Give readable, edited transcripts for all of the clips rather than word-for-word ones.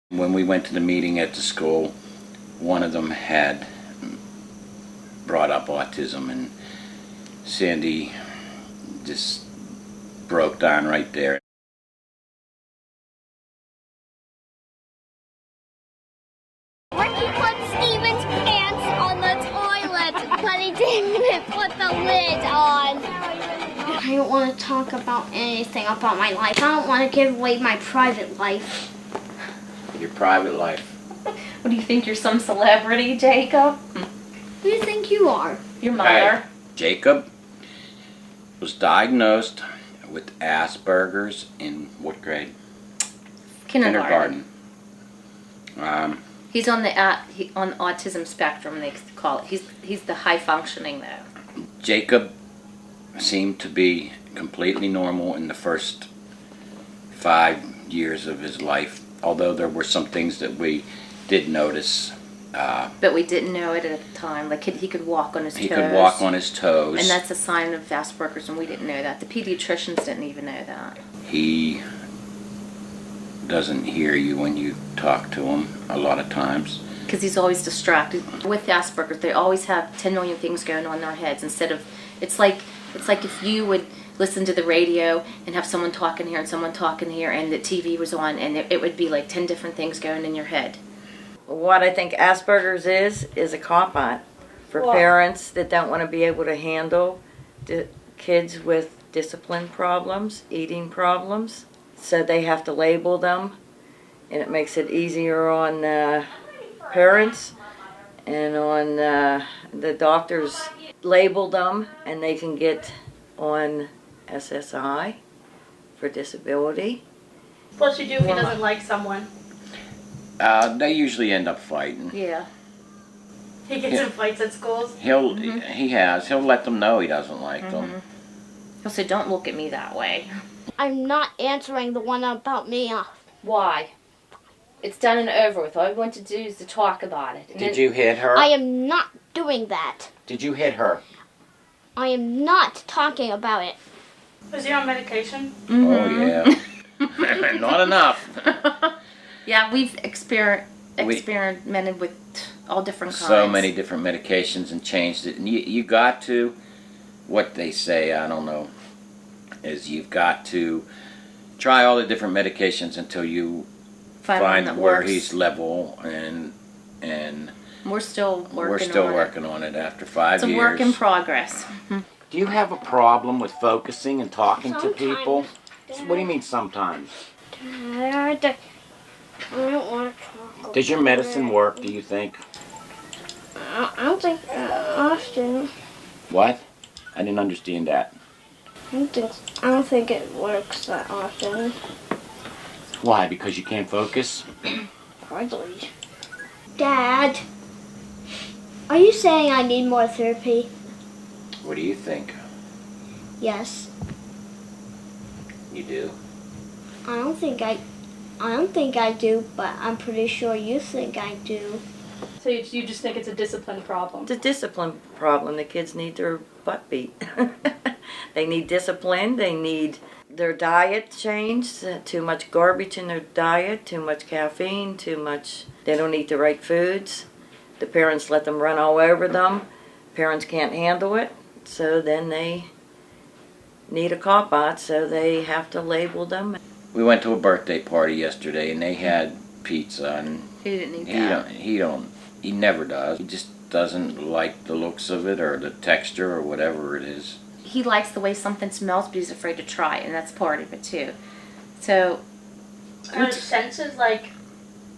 When we went to the meeting at the school, one of them had brought up autism, and Sandy just broke down right there. Ricky put Steven's pants on the toilet, but he didn't put the lid on. I don't want to talk about anything about my life. I don't want to give away my private life. Your private life. What do you think? You're some celebrity, Jacob? Who do you think you are? Your mother. Hey, Jacob was diagnosed with Aspergers in what grade? Kindergarten. He's on the on autism spectrum, they call it. He's the high functioning though. Jacob seemed to be completely normal in the first 5 years of his life, although there were some things that we did notice. But we didn't know it at the time. Like he could walk on his toes. He could walk on his toes. And that's a sign of Asperger's, and we didn't know that. The pediatricians didn't even know that. He doesn't hear you when you talk to him a lot of times. Because he's always distracted. With Asperger's, they always have 10 million things going on in their heads. Instead of, it's like if you would listen to the radio and have someone talking here and someone talking here, and the TV was on, and it would be like 10 different things going in your head. What I think Asperger's is a cop-out for parents that don't want to be able to handle kids with discipline problems, eating problems. So they have to label them, and it makes it easier on parents and on the doctors. Label them, and they can get on SSI for disability. What's he do if he doesn't like someone? They usually end up fighting. Yeah. He gets in fights at schools? He'll let them know he doesn't like them. He'll say, "Don't look at me that way." I'm not answering the one about me. Why? It's done and over with. All we want to do is to talk about it. Did you hit her? I am not doing that. Did you hit her? I am not talking about it. Is he on medication? Oh, yeah. Not enough. Yeah, we've experimented with all different kinds. So many different medications and changed it. And you got to, what they say, I don't know, is you've got to try all the different medications until you find where he's level, and we're still working on it after 5 years. It's a work in progress. Do you have a problem with focusing and talking to people? Dad. What do you mean sometimes? Dad, I don't want to talk. Does your medicine work, do you think? I don't think often. What? I didn't understand that. I don't think it works that often. Why? Because you can't focus? Hardly. Dad, are you saying I need more therapy? What do you think? Yes. You do? I don't think I do, but I'm pretty sure you think I do. So you just think it's a discipline problem? It's a discipline problem. The kids need their butt beat. They need discipline. They need their diet changed. Too much garbage in their diet, too much caffeine, too much. They don't eat the right foods. The parents let them run all over them. Parents can't handle it, so then they need a cop-out, so they have to label them. We went to a birthday party yesterday, and they had pizza, and He didn't eat that. He never does. He just doesn't like the looks of it or the texture or whatever it is. He likes the way something smells, but he's afraid to try it, and that's part of it too. So, Senses like.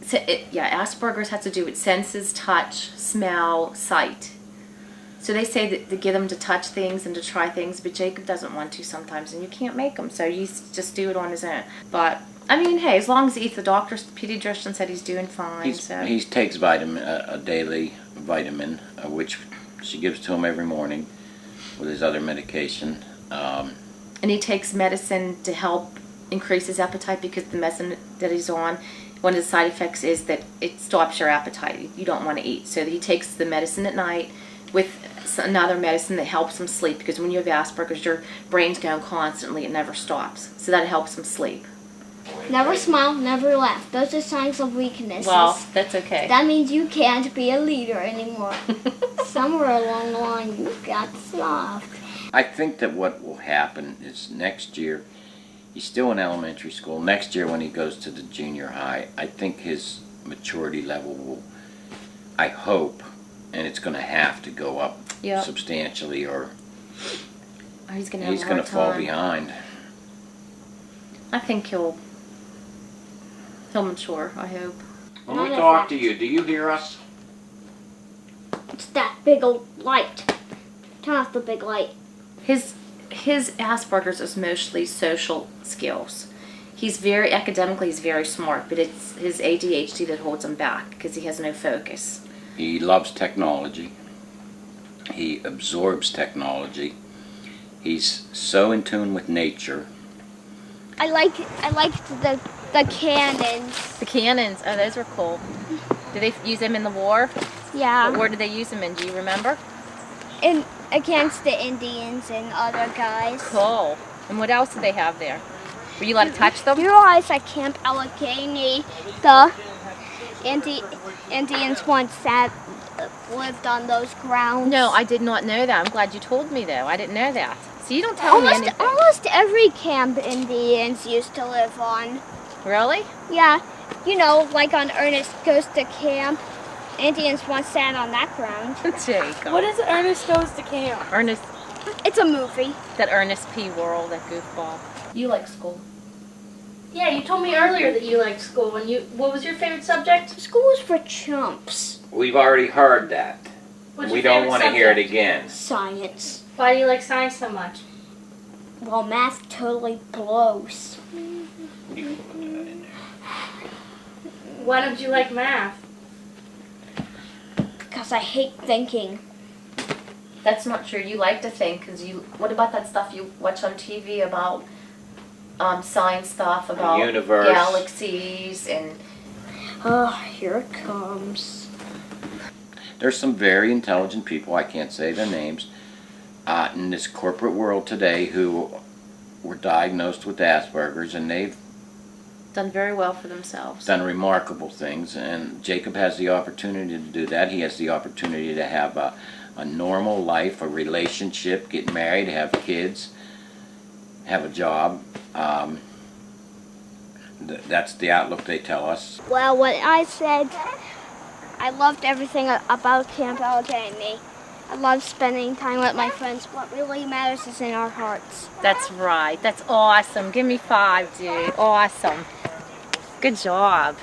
Asperger's has to do with senses, touch, smell, sight. So they say that they get him to touch things and to try things, but Jacob doesn't want to sometimes, and you can't make him, so you just do it on his own. But I mean, hey, as long as he eats, the pediatrician said he's doing fine. He takes a daily vitamin, which she gives to him every morning with his other medication. And he takes medicine to help increase his appetite, because the medicine that he's on, one of the side effects is that it stops your appetite. You don't want to eat. So he takes the medicine at night with another medicine that helps him sleep, because when you have Asperger's, your brain's going constantly. It never stops. So that helps him sleep. Never smile, never laugh. Those are signs of weaknesses. Well, that's okay. That means you can't be a leader anymore. Somewhere along the line, you got soft. I think that what will happen is next year, he's still in elementary school. Next year when he goes to the junior high, I think his maturity level will, I hope, and it's going to have to go up Yep. substantially or Or he's going to have he's a going hard to fall time. behind. I think he'll mature, I hope. When Not we a talk fact. to you, do you hear us? It's that big old light. Turn off the big light. His Asperger's is mostly social skills. He's very academically, he's very smart, but it's his ADHD that holds him back because he has no focus. He loves technology. He absorbs technology. He's so in tune with nature. I like the cannons. The cannons, oh, those were cool. Did they use them in the war? Yeah. What war did they use them in? Do you remember? In against the Indians and other guys. Cool. And what else did they have there? Were you allowed to touch them? You realize at Camp Allegheny, the Indians once lived on those grounds? No, I did not know that. I'm glad you told me, though. I didn't know that. So you don't tell me anything. Almost every camp Indians used to live on. Really? Yeah, you know, like on Ernest Goes to Camp. Indians once sat on that ground. Jacob. What is Ernest Goes to Camp? Ernest, It's a movie. that Ernest P. Worrell, that goofball. You like school? Yeah, you told me earlier that you liked school. What was your favorite subject? School is for chumps. We've already heard that. What's We your don't favorite want to hear it subject? again. Science. Why do you like science so much? Well, math totally blows. You can put that in there. Why don't you like math? Because I hate thinking. That's not true. You like to think, because you. What about that stuff you watch on TV about science stuff, about universe. galaxies and. Oh, here it comes. There's some very intelligent people, I can't say their names, in this corporate world today who were diagnosed with Asperger's, and they've Done very well for themselves. done remarkable things, and Jacob has the opportunity to do that. He has the opportunity to have a normal life, a relationship, get married, have kids, have a job. That's the outlook they tell us. Well, what I said, I loved everything about Camp Allegheny. I love spending time with my friends. What really matters is in our hearts. That's right. That's awesome. Give me 5, dude. Awesome. Good job.